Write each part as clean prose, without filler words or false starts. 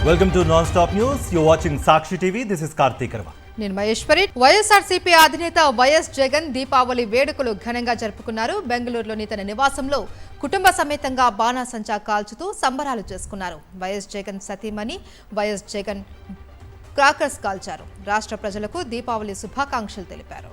Welcome to Non-Stop News. You're watching Sakshi TV. This is Karthik Arva. నేను మహేశ్వరి. వైఎస్ఆర్సీపీ అధినేత YS Jagan Deepavali వేడుకలు ఘనంగా జరుపుకున్నారు. బెంగళూరులోని తన నివాసంలో కుటుంబ సమేతంగా బాణాసంచా కాల్చుతూ సంబరాలు చేసుకున్నారు. వైఎస్ జగన్ సతీమణి వైఎస్ జగన్ క్రాకర్స్ కాల్చారు. రాష్ట్ర ప్రజలకు దీపావళి శుభాకాంక్షలు తెలిపారు.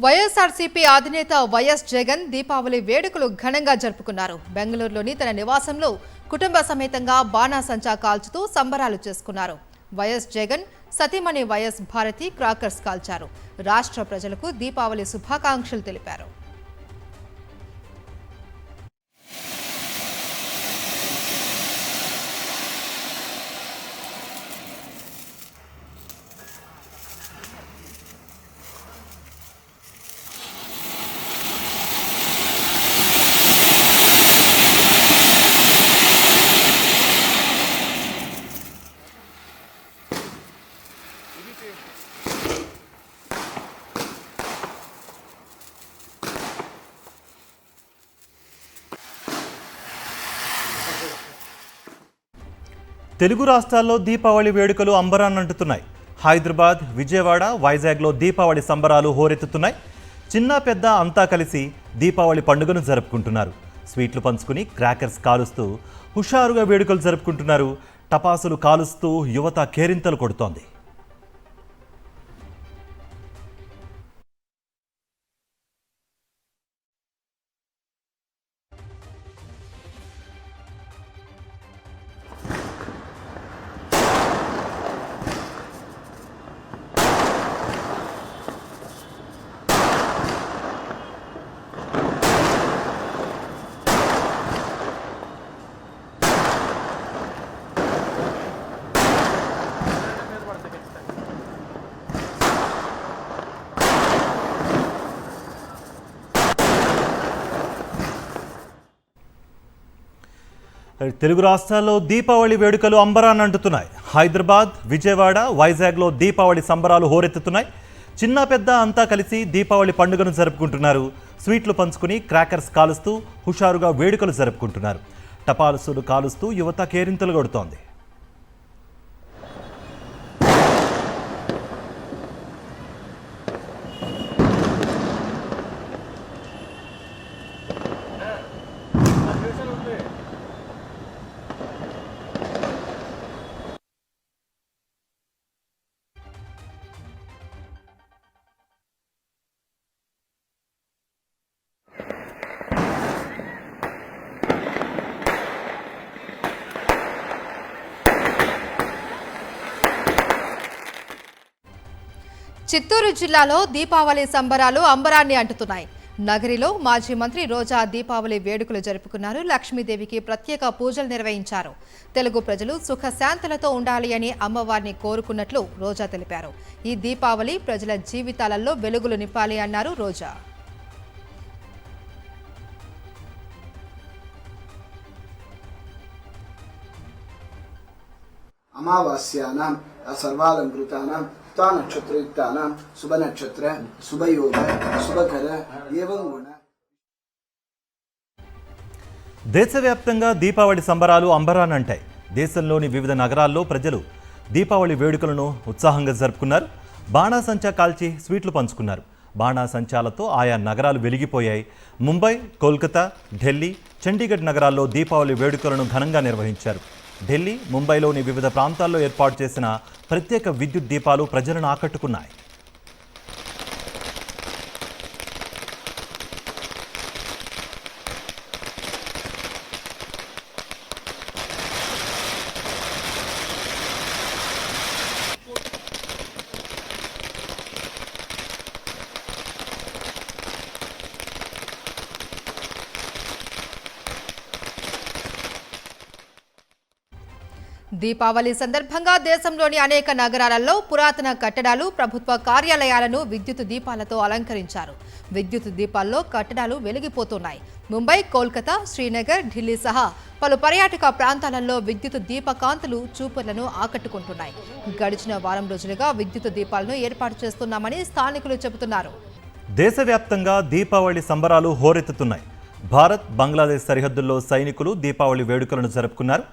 వైఎస్ఆర్సీపీ అధినేత వైఎస్ జగన్ దీపావళి వేడుకలు ఘనంగా జరుపుకున్నారు. బెంగళూరులోని తన నివాసంలో కుటుంబ సమేతంగా బాణాసంచా కాల్చుతూ సంబరాలు చేసుకున్నారు. వైఎస్ జగన్ సతీమణి వైఎస్ భారతి క్రాకర్స్ కాల్చారు. రాష్ట్ర ప్రజలకు దీపావళి శుభాకాంక్షలు తెలిపారు. తెలుగు రాష్ట్రాల్లో దీపావళి వేడుకలు అంబరాన్నంటుతున్నాయి. హైదరాబాద్, విజయవాడ, వైజాగ్లో దీపావళి సంబరాలు హోరెత్తుతున్నాయి. చిన్న పెద్ద అంతా కలిసి దీపావళి పండుగను జరుపుకుంటున్నారు. స్వీట్లు పంచుకుని క్రాకర్స్ కాలుస్తూ హుషారుగా వేడుకలు జరుపుకుంటున్నారు. టపాసులు కాలుస్తూ యువత కేరింతలు కొడుతోంది. తెలుగు రాష్ట్రాల్లో దీపావళి వేడుకలు అంబరాన్నంటున్నాయి. హైదరాబాద్, విజయవాడ, వైజాగ్లో దీపావళి సంబరాలు హోరెత్తుతున్నాయి. చిన్న పెద్ద అంతా కలిసి దీపావళి పండుగను జరుపుకుంటున్నారు. స్వీట్లు పంచుకుని క్రాకర్స్ కాలుస్తూ హుషారుగా వేడుకలు జరుపుకుంటున్నారు. టపాసులు కాలుస్తూ యువత కేరింతలు కొడుతోంది. చిత్తూరు జిల్లాలో దీపావళి సంబరాలు అంబరాన్ని అంటుతున్నాయి. నగరిలో మాజీ మంత్రి రోజా దీపావళి వేడుకలు జరుపుకున్నారు. లక్ష్మీదేవికి ప్రత్యేక పూజలు నిర్వహించారు. తెలుగు ప్రజలు సుఖశాంతులతో ఉండాలి అని అమ్మవారిని కోరుకున్నట్లు రోజా తెలిపారు. ఈ దీపావళి ప్రజల జీవితాలలో వెలుగులు నింపాలి అన్నారు రోజా. అమావాస్యానాం సర్వాలంకృతానాం నక్షత్రయుక్తానాం శుభ నక్షత్ర శుభయోగ శుభకర ఏవం గుణ. దేశవ్యాప్తంగా దీపావళి సంబరాలు అంబరాన్నంటాయి. దేశంలోని వివిధ నగరాల్లో ప్రజలు దీపావళి వేడుకలను ఉత్సాహంగా జరుపుకున్నారు. బాణాసంచా కాల్చి స్వీట్లు పంచుకున్నారు. బాణాసంచాలతో ఆయా నగరాలు వెలిగిపోయాయి. ముంబై, కోల్కతా, ఢిల్లీ, చండీగఢ్ నగరాల్లో దీపావళి వేడుకలను ఘనంగా నిర్వహించారు. ఢిల్లీ, ముంబైలోని వివిధ ప్రాంతాల్లో ఏర్పాటు చేసిన ప్రత్యేక విద్యుత్ దీపాలు ప్రజలను ఆకట్టుకున్నాయి. దీపావళి సందర్భంగా దేశంలోని అనేక నగరాలలో పురాతన కట్టడాలు, ప్రభుత్వ కార్యాలయాలను విద్యుత్ దీపాలతో అలంకరించారు. విద్యుత్ దీపాల్లో కట్టడాలు వెలిగిపోతున్నాయి. ముంబై, కోల్కతా, శ్రీనగర్, ఢిల్లీ సహా పలు పర్యాటక ప్రాంతాలలో విద్యుత్ దీపకాంతులు చూపర్లను ఆకట్టుకుంటున్నాయి. గడిచిన వారం రోజులుగా విద్యుత్ దీపాలను ఏర్పాటు చేస్తున్నామని స్థానికులు చెబుతున్నారు. దేశవ్యాప్తంగా దీపావళి సంబరాలు హోరెత్తుతున్నాయి. భారత్, బంగ్లాదేశ్ సరిహద్దుల్లో సైనికులు దీపావళి వేడుకలను జరుపుకున్నారు.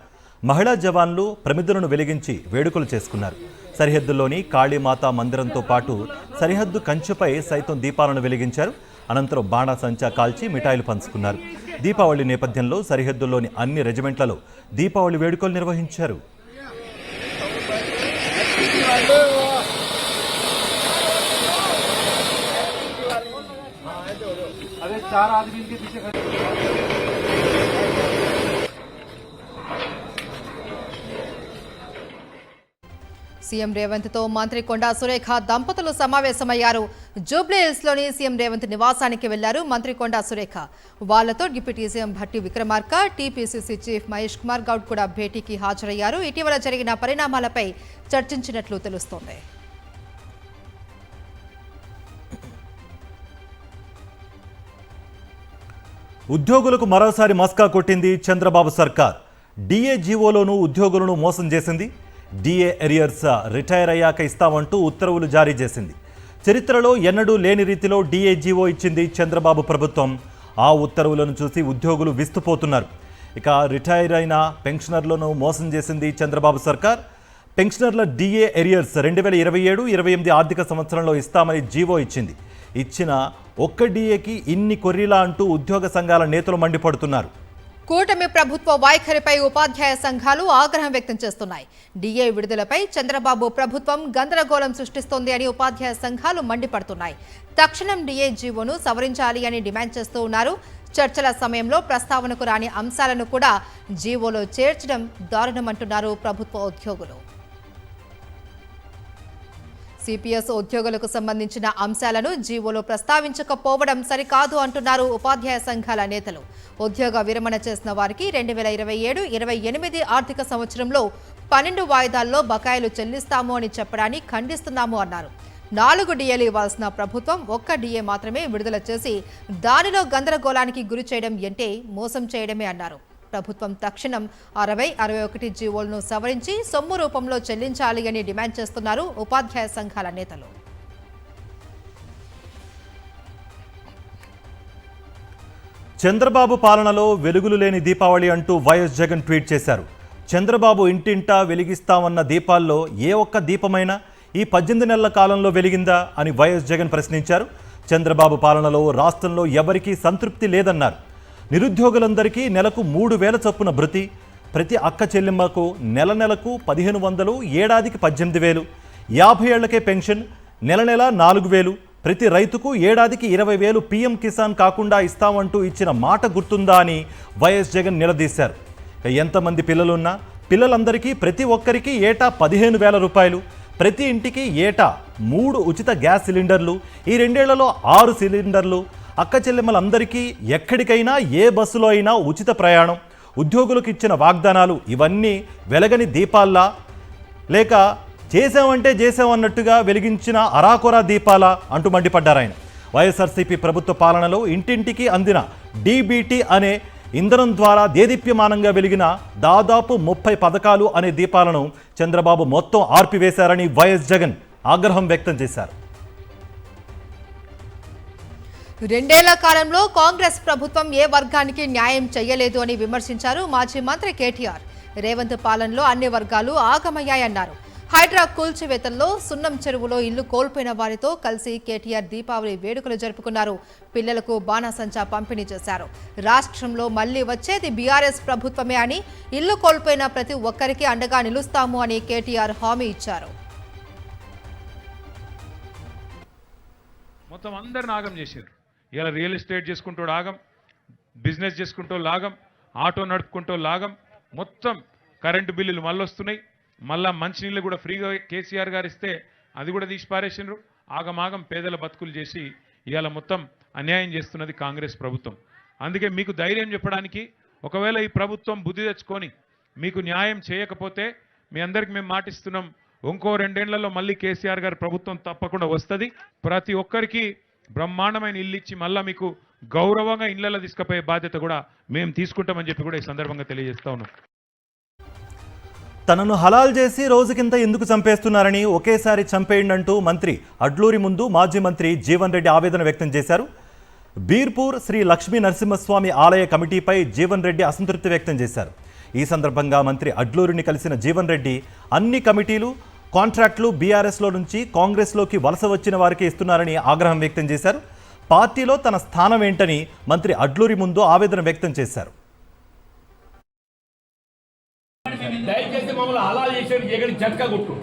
మహిళా జవాన్లు ప్రమిదలను వెలిగించి వేడుకలు చేసుకున్నారు. సరిహద్దుల్లోని కాళీమాతా మందిరంతో పాటు సరిహద్దు కంచెపై సైతం దీపాలను వెలిగించారు. అనంతరం బాణాసంచా కాల్చి మిఠాయిలు పంచుకున్నారు. దీపావళి నేపథ్యంలో సరిహద్దుల్లోని అన్ని రెజిమెంట్లలో దీపావళి వేడుకలు నిర్వహించారు. సీఎం రేవంత్ తో మంత్రి కొండా సురేఖ దంపతులు సమావేశమయ్యారు. జూబ్లీ హిల్స్ లోని సీఎం రేవంత్ నివాసానికి వెళ్లారు మంత్రి కొండా సురేఖ. వాళ్లతో deputy CM Bhatti Vikramarka, TPCC chief Mahesh Kumar Goud కూడా భేటీకి హాజరయ్యారు. ఇటీవల జరిగిన పరిణామాలపై చర్చించినట్లు తెలుస్తోంది. ఉద్యోగులకు మరోసారి మస్కా కొట్టింది చంద్రబాబు సర్కార్. డిఏజీఓలోనూ ఉద్యోగులను మోసం చేసింది. డిఏ ఎరియర్స్ రిటైర్ అయ్యాక ఇస్తామంటూ ఉత్తర్వులు జారీ చేసింది. చరిత్రలో ఎన్నడూ లేని రీతిలో డిఏజీఓ ఇచ్చింది చంద్రబాబు ప్రభుత్వం. ఆ ఉత్తర్వులను చూసి ఉద్యోగులు విస్తుపోతున్నారు. ఇక రిటైర్ అయిన పెన్షనర్లను మోసం చేసింది చంద్రబాబు సర్కార్. పెన్షనర్ల డిఏ ఎరియర్స్ 2027-28 ఆర్థిక సంవత్సరంలో ఇస్తామని జీవో ఇచ్చింది. ఇచ్చిన ఒక్క డిఏకి ఇన్ని కొర్రీలా అంటూ ఉద్యోగ సంఘాల నేతలు మండిపడుతున్నారు. కూటమి ప్రభుత్వ వైఖరిపై ఉపాధ్యాయ సంఘాలు ఆగ్రహం వ్యక్తం చేస్తున్నాయి. డిఏ విడుదలపై చంద్రబాబు ప్రభుత్వం గందరగోళం సృష్టిస్తోంది అని ఉపాధ్యాయ సంఘాలు మండిపడుతున్నాయి. తక్షణం డిఏ జీవోను సవరించాలి అని డిమాండ్ చేస్తూ ఉన్నారు. చర్చల సమయంలో ప్రస్తావనకు రాని అంశాలను కూడా జీవోలో చేర్చడం దారుణమంటున్నారు ప్రభుత్వ ఉద్యోగులు. సిపిఎస్ ఉద్యోగులకు సంబంధించిన అంశాలను జీవోలో ప్రస్తావించకపోవడం సరికాదు అంటున్నారు ఉపాధ్యాయ సంఘాల నేతలు. ఉద్యోగ విరమణ చేసిన వారికి 2027-28 ఆర్థిక సంవత్సరంలో 12 వాయిదాల్లో బకాయిలు చెల్లిస్తాము అని చెప్పడాన్ని ఖండిస్తున్నాము అన్నారు. 4 డిఏలు ఇవ్వాల్సిన ప్రభుత్వం ఒక్క డిఏ మాత్రమే విడుదల చేసి దానిలో గందరగోళానికి గురి చేయడం అంటే మోసం చేయడమే అన్నారు. ప్రభుత్వం తక్షణం 60-61 జీవోలను సవరించి సొమ్ము రూపంలో చెల్లించాలి అని డిమాండ్ చేస్తున్నారు ఉపాధ్యాయ సంఘాల నేతలు. చంద్రబాబు పాలనలో వెలుగులు లేని దీపావళి అంటూ వైఎస్ జగన్ ట్వీట్ చేశారు. చంద్రబాబు ఇంటింటా వెలిగిస్తామన్న దీపాల్లో ఏ ఒక్క దీపమైనా ఈ 18 నెలల కాలంలో వెలిగిందా అని వైఎస్ జగన్ ప్రశ్నించారు. చంద్రబాబు పాలనలో రాష్ట్రంలో ఎవరికీ సంతృప్తి లేదన్నారు. నిరుద్యోగులందరికీ నెలకు 3,000 చొప్పున భృతి, ప్రతి అక్క చెల్లెమ్మకు నెలకు 1,500, ఏడాదికి 18,000, 50 ఏళ్లకే పెన్షన్, నెల 4,000, ప్రతి రైతుకు ఏడాదికి 20,000 పీఎం కిసాన్ కాకుండా ఇస్తామంటూ ఇచ్చిన మాట గుర్తుందా అని వైఎస్ జగన్ నిలదీశారు. ఎంతమంది పిల్లలున్నా పిల్లలందరికీ ప్రతి ఒక్కరికి ఏటా 15,000 రూపాయలు, ప్రతి ఇంటికి ఏటా 3 ఉచిత గ్యాస్ సిలిండర్లు, ఈ 2 ఏళ్లలో 6 సిలిండర్లు, అక్క చెల్లెమ్మలందరికీ ఎక్కడికైనా ఏ బస్సులో అయినా ఉచిత ప్రయాణం, ఉద్యోగులకు ఇచ్చిన వాగ్దానాలు ఇవన్నీ వెలగని దీపాల్లా లేక చేసామంటే చేసామన్నట్టుగా వెలిగించిన అరాకొరా దీపాలా అంటూ మండిపడ్డారు ఆయన. వైఎస్ఆర్సీపీ ప్రభుత్వ పాలనలో ఇంటింటికి అందిన డీబీటీ అనే ఇంధనం ద్వారా దేదీప్యమానంగా వెలిగిన దాదాపు 30 పథకాలు అనే దీపాలను చంద్రబాబు మొత్తం ఆర్పివేశారని వైఎస్ జగన్ ఆగ్రహం వ్యక్తం చేశారు. 2 ఏళ్ల కాలంలో కాంగ్రెస్ ప్రభుత్వం ఏ వర్గానికి న్యాయం చేయలేదు అని విమర్శించారు మాజీ మంత్రి కేటీఆర్. రేవంత్ పాలనలో అన్ని వర్గాలు ఆగమయ్యాయన్నారు. హైడ్రా కూల్చివేతల్లో సున్నం చెరువులో ఇల్లు కోల్పోయిన వారితో కలిసి కేటీఆర్ దీపావళి వేడుకలు జరుపుకున్నారు. పిల్లలకు బాణాసంచా పంపిణీ చేశారు. రాష్ట్రంలో మళ్లీ వచ్చేది బీఆర్ఎస్ ప్రభుత్వమే అని, ఇల్లు కోల్పోయిన ప్రతి ఒక్కరికి అండగా నిలుస్తాము అని కేటీఆర్ హామీ ఇచ్చారు. మొత్తం అందరిని ఆగం చేశారు. ఇలా రియల్ ఎస్టేట్ చేసుకుంటూ ఆగం, బిజినెస్ చేసుకుంటూ లాగం, ఆటో నడుపుకుంటూ లాగం, మొత్తం కరెంటు బిల్లులు మళ్ళీ వస్తున్నాయి. మళ్ళా మంచినీళ్ళు కూడా ఫ్రీగా కేసీఆర్ గారు ఇస్తే అది కూడా తీసి పారేసినారు. ఆగమాగం పేదల బతుకులు చేసి ఇవాళ మొత్తం అన్యాయం చేస్తున్నది కాంగ్రెస్ ప్రభుత్వం. అందుకే మీకు ధైర్యం చెప్పడానికి, ఒకవేళ ఈ ప్రభుత్వం బుద్ధి తెచ్చుకొని మీకు న్యాయం చేయకపోతే మీ అందరికి మేము మాటిస్తున్నాం, ఇంకో 2 ఏళ్లలో మళ్ళీ కేసీఆర్ గారి ప్రభుత్వం తప్పకుండా వస్తుంది. ప్రతి ఒక్కరికి బ్రహ్మాండమైన ఇల్లు ఇచ్చి మళ్ళీ మీకు గౌరవంగా ఇళ్లలో తీసుకుపోయే బాధ్యత కూడా మేము తీసుకుంటామని చెప్పి కూడా ఈ సందర్భంగా తెలియజేస్తా ఉన్నాం. తనను హలాల్ చేసి రోజుకింత ఎందుకు చంపేస్తున్నారని ఒకేసారి చంపేయండంటూ మంత్రి అడ్లూరి ముందు మాజీ మంత్రి జీవన్ రెడ్డి ఆవేదన వ్యక్తం చేశారు. బీర్పూర్ శ్రీ లక్ష్మీ నరసింహస్వామి ఆలయ కమిటీపై జీవన్ రెడ్డి అసంతృప్తి వ్యక్తం చేశారు. ఈ సందర్భంగా మంత్రి అడ్లూరిని కలిసిన జీవన్ రెడ్డి అన్ని కమిటీలు కాంట్రాక్టులు బీఆర్ఎస్లో నుంచి కాంగ్రెస్లోకి వలస వచ్చిన వారికి ఇస్తున్నారని ఆగ్రహం వ్యక్తం చేశారు. పార్టీలో తన స్థానం ఏంటని మంత్రి అడ్లూరి ముందు ఆవేదన వ్యక్తం చేశారు. దయచేసి మమ్మల్ని అలా చేసేది ఎగడి జట్కా కొట్టు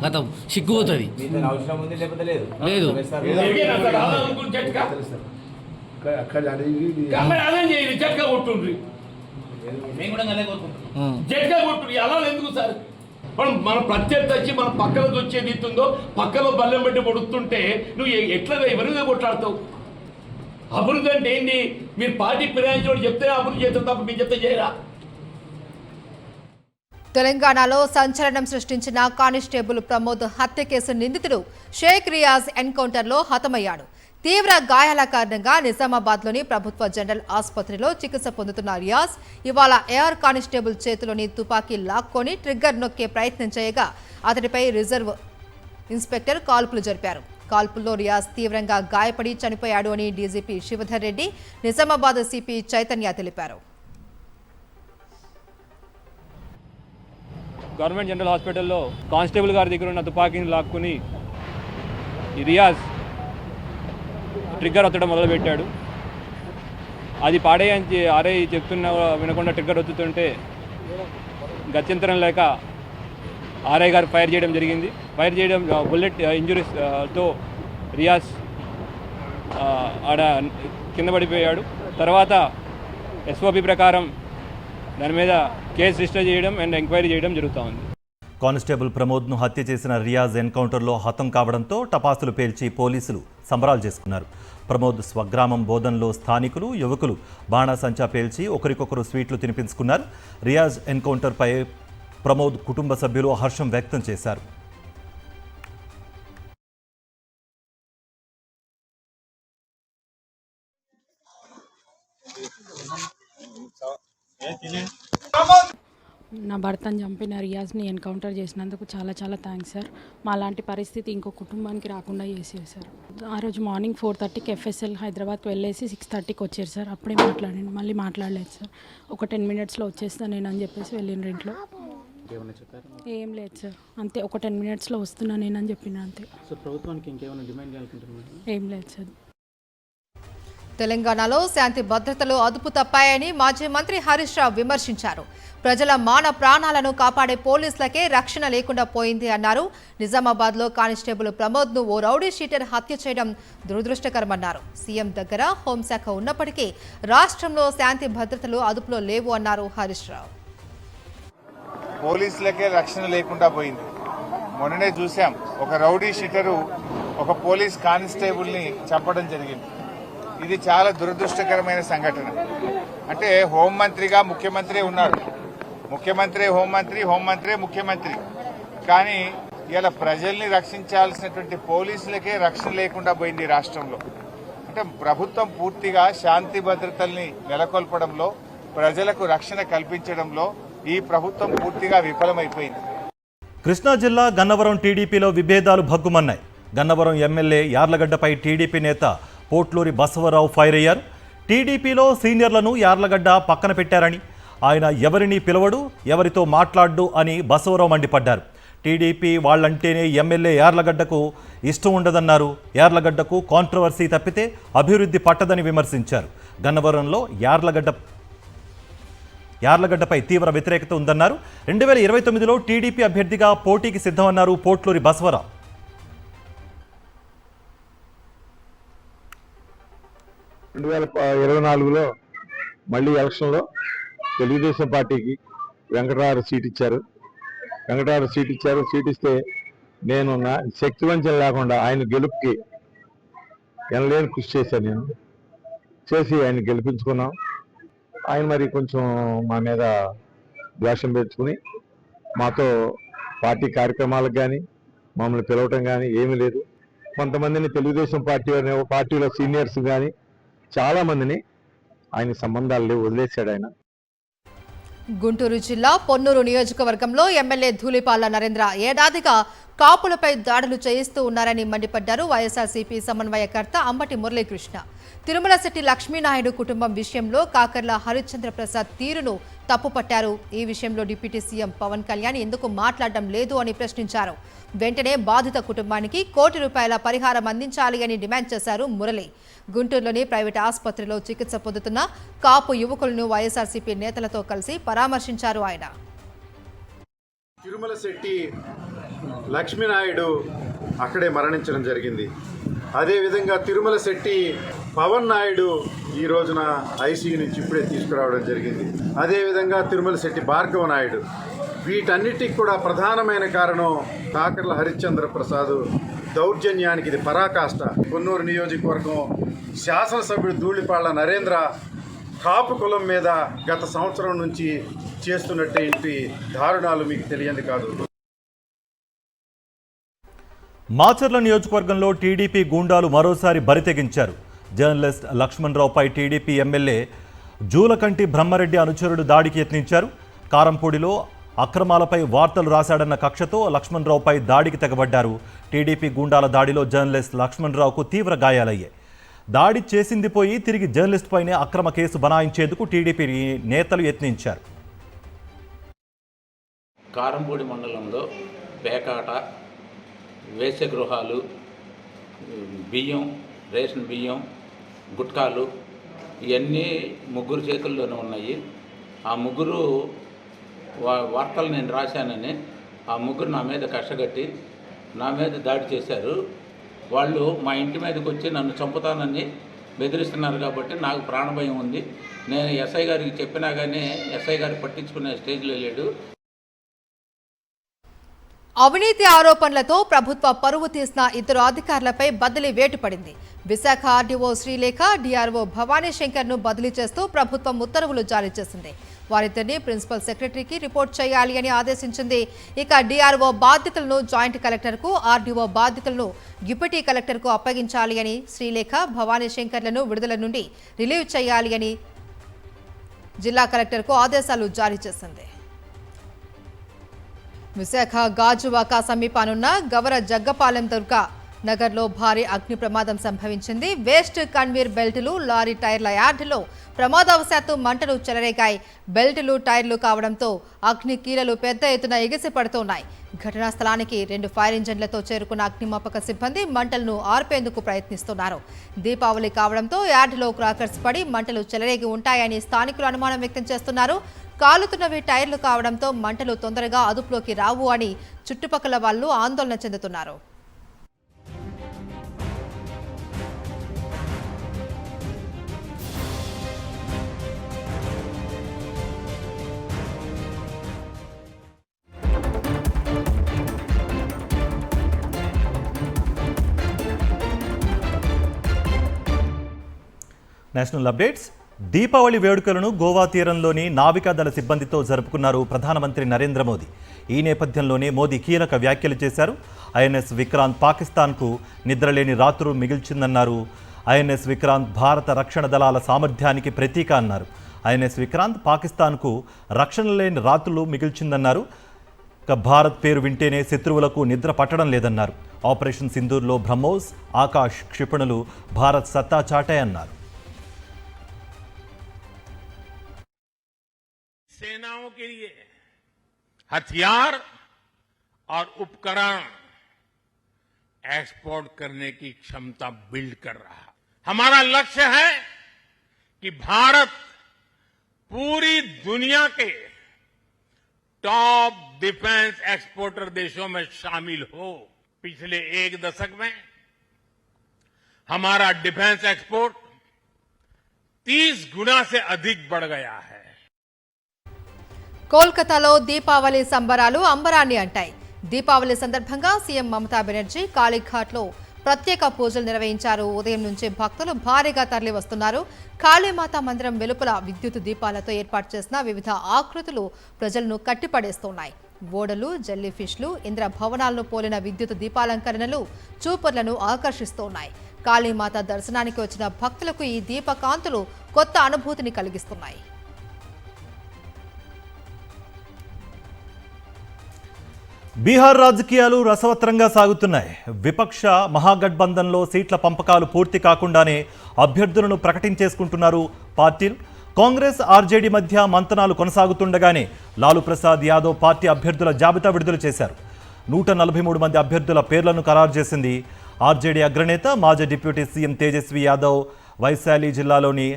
కథ సిగ్గుపోతుంది అవసరం ఉంది లేకపోతే లేదు లేదు జట్కా అదే చేయండి జట్కా కొట్టుండ్రి జట్కా కొట్టు అలా ఎందుకు సార్ మన ప్రత్యర్థి వచ్చి మన పక్కన వచ్చేది ఇస్తుందో పక్కలో బల్లెం పెట్టి పొడుతుంటే నువ్వు ఎట్లా ఎవరిగా కొట్లాడతావు? అభివృద్ధి అంటే ఏంటి? మీరు పార్టీ ఫిరాయించోడు చెప్తే అభివృద్ధి చేస్తాం తప్ప మీరు చెప్తే చేయరా? తెలంగాణలో సంచలనం సృష్టించిన కానిస్టేబుల్ ప్రమోద్ హత్య కేసు నిందితుడు షేక్ రియాజ్ ఎన్కౌంటర్లో హతమయ్యాడు. తీవ్ర గాయాల కారణంగా నిజామాబాద్లోని ప్రభుత్వ జనరల్ ఆసుపత్రిలో చికిత్స పొందుతున్న రియాజ్ ఇవాళ ఎయిర్ కానిస్టేబుల్ చేతిలోని తుపాకీ లాక్కొని ట్రిగ్గర్ నొక్కే ప్రయత్నం చేయగా అతడిపై రిజర్వ్ ఇన్స్పెక్టర్ కాల్పులు జరిపారు. కాల్పుల్లో రియాజ్ తీవ్రంగా గాయపడి చనిపోయాడు అని డీజీపీ శివధర్ రెడ్డి, నిజామాబాద్ సిపి చైతన్య తెలిపారు. గవర్నమెంట్ జనరల్ హాస్పిటల్లో కానిస్టేబుల్ గారి దగ్గర ఉన్న తుపాకీని లాక్కుని రియాజ్ ట్రిగ్గర్ ఒత్తడం మొదలుపెట్టాడు. అది పాడేయని ఆర్ఐ చెప్తున్నా వినకుండా ట్రిగ్గర్ ఒత్తుతుంటే గత్యంతరం లేక ఆర్ఐ గారు ఫైర్ చేయడం జరిగింది. ఫైర్ చేయడం బుల్లెట్ ఇంజురీస్తో రియాజ్ ఆడ కింద పడిపోయాడు. తర్వాత ఎస్ఓపి ప్రకారం దాని మీద కేసు రిజిస్టర్ చేయడం అండ్ ఎంక్వైరీ చేయడం జరుగుతూ ఉంది. కానిస్టేబుల్ ప్రమోద్ను హత్య చేసిన రియాజ్ ఎన్కౌంటర్లో హతం కావడంతో టపాసులు పేల్చి పోలీసులు సంబరాలు చేసుకున్నారు. ప్రమోద్ స్వగ్రామం బోధన్లో స్థానికులు, యువకులు బాణాసంచా పేల్చి ఒకరికొకరు స్వీట్లు తినిపించుకున్నారు. రియాజ్ ఎన్కౌంటర్పై ప్రమోద్ కుటుంబ సభ్యులు హర్షం వ్యక్తం చేశారు. నా భర్తను చంపిన రియాజ్ని ఎన్కౌంటర్ చేసినందుకు చాలా చాలా థ్యాంక్స్ సార్. మా లాంటి పరిస్థితి ఇంకో కుటుంబానికి రాకుండా చేసేది సార్. ఆ రోజు మార్నింగ్ 4:30కి ఎఫ్ఎస్ఎల్ హైదరాబాద్కి వెళ్ళేసి 6:30కి వచ్చారు సార్. అప్పుడే మాట్లాడాను, మళ్ళీ మాట్లాడలేదు సార్. ఒక 10 మినిట్స్లో వచ్చేస్తాను నేను అని చెప్పేసి వెళ్ళిన ఇంట్లో. ఏం లేదు సార్, అంతే ఒక 10 మినిట్స్లో వస్తున్నా నేను అని చెప్పిన అంతే. ప్రభుత్వానికి ఇంకేమైనా డిమాండ్ చేయాలనుకుంటున్నారు? ఏం లేదు సార్. తెలంగాణలో శాంతి భద్రతలు అదుపు తప్పాయని మాజీ మంత్రి హరీష్ రావు విమర్శించారు. ప్రజల మాన ప్రాణాలను కాపాడే పోలీసులకే రక్షణ లేకుండా పోయింది అన్నారు. నిజామాబాద్లో కానిస్టేబుల్ ప్రమోద్ను ఓ రౌడీ షీటర్ హత్య చేయడం దురదృష్టకరమన్నారు. సీఎం దగ్గర హోంశాఖ ఉన్నప్పటికీ రాష్ట్రంలో శాంతి భద్రతలు అదుపులో లేవు అన్నారు హరీష్ రావు. పోలీసులకే రక్షణ లేకుండా పోయింది. మొన్ననే చూశాం, ఒక రౌడీ షీటరు ఒక పోలీస్ కానిస్టేబుల్ని చంపడం జరిగింది. ఇది చాలా దురదృష్టకరమైన సంఘటన. అంటే హోంమంత్రిగా ముఖ్యమంత్రి ఉన్నాడు, ముఖ్యమంత్రి హోంమంత్రి, హోంమంత్రి ముఖ్యమంత్రి. కానీ ఇలా ప్రజల్ని రక్షించాల్సినటువంటి పోలీసులకే రక్షణ లేకుండా పోయింది రాష్ట్రంలో. అంటే ప్రభుత్వం పూర్తిగా శాంతి భద్రతల్ని నెలకొల్పడంలో, ప్రజలకు రక్షణ కల్పించడంలో ఈ ప్రభుత్వం పూర్తిగా విఫలమైపోయింది. కృష్ణా జిల్లా గన్నవరం టీడీపీలో విభేదాలు భగ్గుమన్నాయి. గన్నవరం ఎమ్మెల్యే యార్లగడ్డపై టీడీపీ నేత పోట్లూరి బసవరావు ఫైర్ అయ్యారు. టీడీపీలో సీనియర్లను యార్లగడ్డ పక్కన పెట్టారని, ఆయన ఎవరిని పిలవడు, ఎవరితో మాట్లాడ్డు అని బసవరావు మండిపడ్డారు. టీడీపీ వాళ్ళంటేనే ఎమ్మెల్యే యార్లగడ్డకు ఇష్టం ఉండదన్నారు. యార్లగడ్డకు కాంట్రవర్సీ తప్పితే అభివృద్ధి పట్టదని విమర్శించారు. గన్నవరంలో యార్లగడ్డపై తీవ్ర వ్యతిరేకత ఉందన్నారు. 2029లో టీడీపీ అభ్యర్థిగా పోటీకి సిద్ధమన్నారు పోట్లూరి బసవరావు. రెండు 2024లో మళ్ళీ ఎలక్షన్లో తెలుగుదేశం పార్టీకి వెంకటరావు సీట్ ఇచ్చారు. సీట్ ఇస్తే నేను నా శక్తి వంచన లేకుండా ఆయన గెలుపుకి ఎనలేని కృషి చేశాను. నేను చేసి ఆయన గెలిపించుకున్నాం. ఆయన మరి కొంచెం మా మీద ద్వేషం పెంచుకుని మాతో పార్టీ కార్యక్రమాలకు కానీ మమ్మల్ని పిలవటం కానీ ఏమీ లేదు. కొంతమందిని తెలుగుదేశం పార్టీలో సీనియర్స్ కానీ చాలామందిని ఆయన సంబంధాలు లేవు, వదిలేశాడు ఆయన. గుంటూరు జిల్లా పొన్నూరు నియోజకవర్గంలో ఎమ్మెల్యే ధూళిపాళ్ల నరేంద్ర ఏడాదిగా కాపులపై దాడులు చేయిస్తూ ఉన్నారని మండిపడ్డారు వైఎస్ఆర్సీపీ సమన్వయకర్త అంబటి మురళీకృష్ణ. తిరుమలశెట్టి లక్ష్మీనాయుడు కుటుంబం విషయంలో కాకర్ల హరిశ్చంద్ర ప్రసాద్ తీరును తప్పుపట్టారు. ఈ విషయంలో డిప్యూటీ సీఎం పవన్ కళ్యాణ్ ఎందుకు మాట్లాడడం లేదు అని ప్రశ్నించారు. వెంటనే బాధిత కుటుంబానికి ₹1 కోటి పరిహారం అందించాలి అని డిమాండ్ చేశారు మురళి. గుంటూరులోని ప్రైవేట్ ఆసుపత్రిలో చికిత్స పొందుతున్న కాపు యువకులను వైఎస్ఆర్సీపీ నేతలతో కలిసి పరామర్శించారు ఆయన. తిరుమలశెట్టి లక్ష్మీనాయుడు అక్కడే మరణించడం జరిగింది. అదేవిధంగా తిరుమలశెట్టి పవన్ నాయుడు ఈ రోజున ఐసీయూ నుంచి ఇప్పుడే తీసుకురావడం జరిగింది. అదేవిధంగా తిరుమలశెట్టి భార్గవ నాయుడు. వీటన్నిటికి కూడా ప్రధానమైన కారణం కాకర్ల హరిశ్చంద్ర ప్రసాద్ దౌర్జన్యానికి ఇది పరాకాష్ట. పొన్నూరు నియోజకవర్గం శాసనసభ్యుడు ధూళిపాళ్ల నరేంద్ర కాపు కులం మీద గత సంవత్సరం నుంచి చేస్తున్నటువంటి దారుణాలు మీకు తెలియంది కాదు. మాచర్ల నియోజకవర్గంలో టీడీపీ గూండాలు మరోసారి బరితెగించారు. Journalist లక్ష్మణరావుపై TDP MLA Julakanti Brahmareddy అనుచరుడు దాడికి యత్నించారు. కారంపూడిలో అక్రమాలపై వార్తలు రాశాడన్న కక్షతో లక్ష్మణరావుపై దాడికి తెగబడ్డారు. టీడీపీ గూండాల దాడిలో జర్నలిస్ట్ లక్ష్మణరావుకు తీవ్ర గాయాలయ్యాయి. దాడి చేసింది పోయి తిరిగి జర్నలిస్ట్ పైనే అక్రమ కేసు బనాయించేందుకు టీడీపీ నేతలు యత్నించారు. కారంపూడి మండలంలో పేకాట, వేశ్య గృహాలు, బియ్యం, రేషన్ బియ్యం, గుట్కాలు ఇవన్నీ ముగ్గురు చేతుల్లోనే ఉన్నాయి. ఆ ముగ్గురు వార్తలు నేను రాశానని ఆ ముగ్గురు నా మీద కష్టగట్టి నా మీద దాడి చేశారు. వాళ్ళు మా ఇంటి మీదకి వచ్చి నన్ను చంపుతానని బెదిరిస్తున్నారు కాబట్టి నాకు ప్రాణభయం ఉంది. నేను ఎస్ఐ గారికి చెప్పినా కానీ ఎస్ఐ గారు పట్టించుకునే స్టేజ్లో లేడు. అవినీతి ఆరోపణలతో ప్రభుత్వ పరువు తీసిన 2 అధికారులపై బదిలీ వేటు పడింది. విశాఖ ఆర్డీఓ శ్రీలేఖ, డిఆర్ఓ భవానీ శంకర్ను బదిలీ చేస్తూ ప్రభుత్వం ఉత్తర్వులు జారీ చేసింది. వారిద్దరిని ప్రిన్సిపల్ సెక్రటరీకి రిపోర్ట్ చేయాలి అని ఆదేశించింది. ఇక డిఆర్ఓ బాధ్యతలను జాయింట్ కలెక్టర్కు, ఆర్డీఓ బాధ్యతలను డిప్యూటీ కలెక్టర్కు అప్పగించాలి అని, శ్రీలేఖ, భవానీ శంకర్లను విడుదల నుండి రిలీవ్ చేయాలి అని జిల్లా కలెక్టర్కు ఆదేశాలు జారీ చేసింది. విశాఖ గాజువాక సమీపానున్న గవర జగ్గపాలెం దుర్గా నగర్లో భారీ అగ్ని ప్రమాదం సంభవించింది. వేస్ట్ కన్వేర్ బెల్టులు, లారీ టైర్ల యార్డులో ప్రమాదవశాత్తు మంటలు చెలరేగాయి. బెల్టులు, టైర్లు కావడంతో అగ్ని కీలలు పెద్ద ఎత్తున ఎగిసిపడుతున్నాయి. ఘటనా స్థలానికి 2 ఫైర్ ఇంజన్లతో చేరుకున్న అగ్నిమాపక సిబ్బంది మంటలను ఆర్పేందుకు ప్రయత్నిస్తున్నారు. దీపావళి కావడంతో యార్డులో క్రాకర్స్ పడి మంటలు చెలరేగి ఉంటాయని స్థానికులు అనుమానం వ్యక్తం చేస్తున్నారు. కాలుతున్నవి టైర్లు కావడంతో మంటలు తొందరగా అదుపులోకి రావు అని చుట్టుపక్కల వాళ్ళు ఆందోళన చెందుతున్నారు. National updates. దీపావళి వేడుకలను గోవా తీరంలోని నావికాదళ సిబ్బందితో జరుపుకున్నారు ప్రధానమంత్రి నరేంద్ర మోదీ. ఈ నేపథ్యంలోనే మోదీ కీలక వ్యాఖ్యలు చేశారు. ఐఎన్ఎస్ విక్రాంత్ పాకిస్తాన్కు నిద్రలేని రాత్రులు మిగిల్చిందన్నారు. ఐఎన్ఎస్ విక్రాంత్ భారత రక్షణ దళాల సామర్థ్యానికి ప్రతీక అన్నారు. ఐఎన్ఎస్ విక్రాంత్ పాకిస్తాన్కు రక్షణ లేని రాత్రులు మిగిల్చిందన్నారు. భారత్ పేరు వింటేనే శత్రువులకు నిద్ర పట్టడం లేదన్నారు. ఆపరేషన్ సింధూర్లో బ్రహ్మోస్, ఆకాశ్ క్షిపణులు భారత్ సత్తా చాటాయన్నారు. सेनाओं के लिए हथियार और उपकरण एक्सपोर्ट करने की क्षमता बिल्ड कर रहा है. हमारा लक्ष्य है कि भारत पूरी दुनिया के टॉप डिफेंस एक्सपोर्टर देशों में शामिल हो. पिछले 1 दशक में हमारा डिफेंस एक्सपोर्ट 30 गुना से अधिक बढ़ गया है. కోల్కతాలో దీపావళి సంబరాలు అంబరాన్ని అంటాయి. దీపావళి సందర్భంగా సీఎం మమతా బెనర్జీ కాళీఘాట్లో ప్రత్యేక పూజలు నిర్వహించారు. ఉదయం నుంచి భక్తులు భారీగా తరలి వస్తున్నారు. కాళీమాత మందిరం వెలుపల విద్యుత్ దీపాలతో ఏర్పాటు చేసిన వివిధ ఆకృతులు ప్రజలను కట్టిపడేస్తున్నాయి. ఓడలు, జెల్లీ ఫిష్లు, ఇంద్ర భవనాలను పోలిన విద్యుత్ దీపాలంకరణలు చూపర్లను ఆకర్షిస్తున్నాయి. కాళీమాత దర్శనానికి వచ్చిన భక్తులకు ఈ దీపకాంతులు కొత్త అనుభూతిని కలిగిస్తున్నాయి. బీహార్ రాజకీయాలు రసవత్తరంగా సాగుతున్నాయి. విపక్ష మహాగఠబంధన్లో సీట్ల పంపకాలు పూర్తి కాకుండానే అభ్యర్థులను ప్రకటించేసుకుంటున్నారు పార్టీలు. కాంగ్రెస్, ఆర్జేడీ మధ్య మంతనాలు కొనసాగుతుండగానే లాలూ ప్రసాద్ యాదవ్ పార్టీ అభ్యర్థుల జాబితా విడుదల చేశారు. 143 మంది అభ్యర్థుల పేర్లను ఖరారు చేసింది. ఆర్జేడీ అగ్రనేత మాజీ డిప్యూటీ సీఎం తేజస్వి యాదవ్ వైశాలి జిల్లాలోని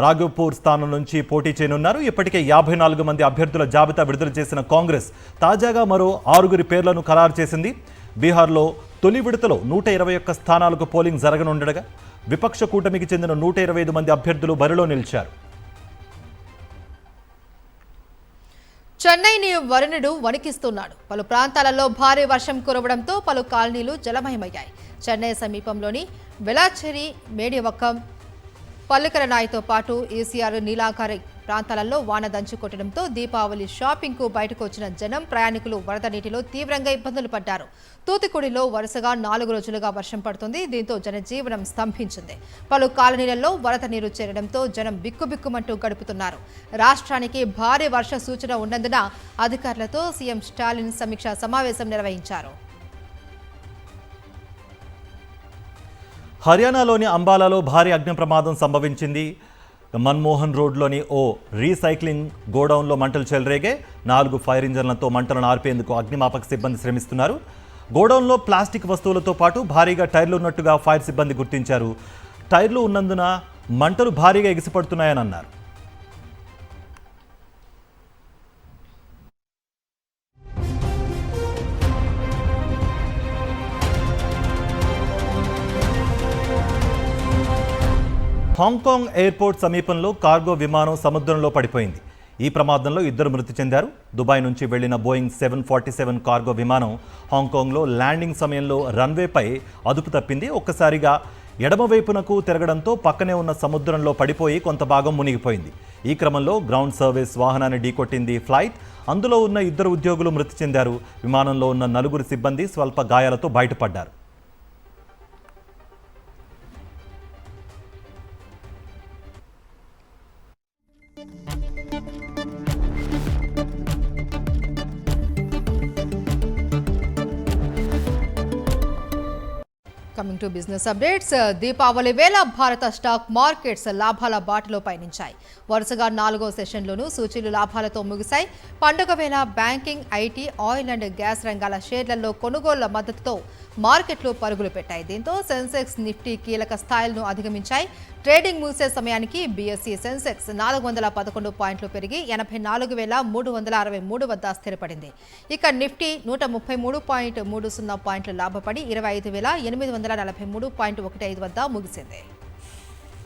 రాఘవ్పూర్ స్థానం నుంచి పోటీ చేయనున్నారు. ఇప్పటికే 54 మంది అభ్యర్థుల జాబితా విడుదల చేసిన కాంగ్రెస్ తాజాగా మరో 6 పేర్లను ఖరారు చేసింది. బీహార్లో తొలి విడతలో 121 స్థానాలకు పోలింగ్ జరగనుండగా విపక్ష కూటమికి చెందిన 125 మంది అభ్యర్థులు బరిలో నిలిచారు. చెన్నైని వరుణుడు వణికిస్తున్నాడు. పలు ప్రాంతాలలో భారీ వర్షం కురవడంతో పలు కాలనీలు జలమయమయ్యాయి. చెన్నై సమీపంలోని వెలాచెరి, మేడివక్కం, పల్లికరనాయితో పాటు ఈసీఆర్, నీలాకారి ప్రాంతాలలో వాన దంచు కొట్టడంతో దీపావళి షాపింగ్ కు బయటకు వచ్చిన జనం, ప్రయాణికులు వరద నీటిలో తీవ్రంగా ఇబ్బందులు పడ్డారు. తూతుకుడిలో వరుసగా 4 రోజులుగా వర్షం పడుతుంది. దీంతో జనజీవనం స్తంభించింది. పలు కాలనీలలో వరద నీరు చేరడంతో జనం బిక్కుబిక్కుమంటూ గడుపుతున్నారు. రాష్ట్రానికి భారీ వర్ష సూచన ఉన్నందున అధికారులతో సీఎం స్టాలిన్ సమీక్షా సమావేశం నిర్వహించారు. హర్యానాలోని అంబాలాలో భారీ అగ్ని ప్రమాదం సంభవించింది. మన్మోహన్ రోడ్లోని ఓ రీసైక్లింగ్ గోడౌన్లో మంటలు చెలరేగే. 4 ఫైర్ ఇంజన్లతో మంటలను ఆర్పేందుకు అగ్నిమాపక సిబ్బంది శ్రమిస్తున్నారు. గోడౌన్లో ప్లాస్టిక్ వస్తువులతో పాటు భారీగా టైర్లు ఉన్నట్టుగా ఫైర్ సిబ్బంది గుర్తించారు. టైర్లు ఉన్నందున మంటలు భారీగా ఎగిసిపడుతున్నాయని అన్నారు. హాంకాంగ్ ఎయిర్పోర్ట్ సమీపంలో కార్గో విమానం సముద్రంలో పడిపోయింది. ఈ ప్రమాదంలో 2 మృతి చెందారు. దుబాయ్ నుంచి వెళ్లిన బోయింగ్ 747 కార్గో విమానం హాంకాంగ్లో ల్యాండింగ్ సమయంలో రన్వేపై అదుపు తప్పింది. ఒక్కసారిగా ఎడమవైపునకు తిరగడంతో పక్కనే ఉన్న సముద్రంలో పడిపోయి కొంత భాగం మునిగిపోయింది. ఈ క్రమంలో గ్రౌండ్ సర్వీస్ వాహనాన్ని ఢీకొట్టింది ఫ్లైట్. అందులో ఉన్న 2 ఉద్యోగులు మృతి చెందారు. విమానంలో ఉన్న 4 సిబ్బంది స్వల్ప గాయాలతో బయటపడ్డారు. Coming to business updates. Deepavali వేళ భారత స్టాక్ మార్కెట్స్ లాభాల బాటలో పయనించాయి. వరుసగా 4వ సెషన్లోనూ సూచీలు లాభాలతో ముగిశాయి. పండుగ వేళ banking, IT, oil and gas రంగాల షేర్లలో కొనుగోళ్ల మద్దతుతో మార్కెట్లు పరుగులు పెట్టాయి. దీంతో సెన్సెక్స్, నిఫ్టీ కీలక స్థాయిలను అధిగమించాయి. ట్రేడింగ్ ముగిసే సమయానికి బీఎస్ఈ సెన్సెక్స్ 411 పాయింట్లు పెరిగి 84,363 వద్ద స్థిరపడింది. ఇక నిఫ్టీ 133.30 పాయింట్లు లాభపడి 25,843.15 వద్ద ముగిసింది.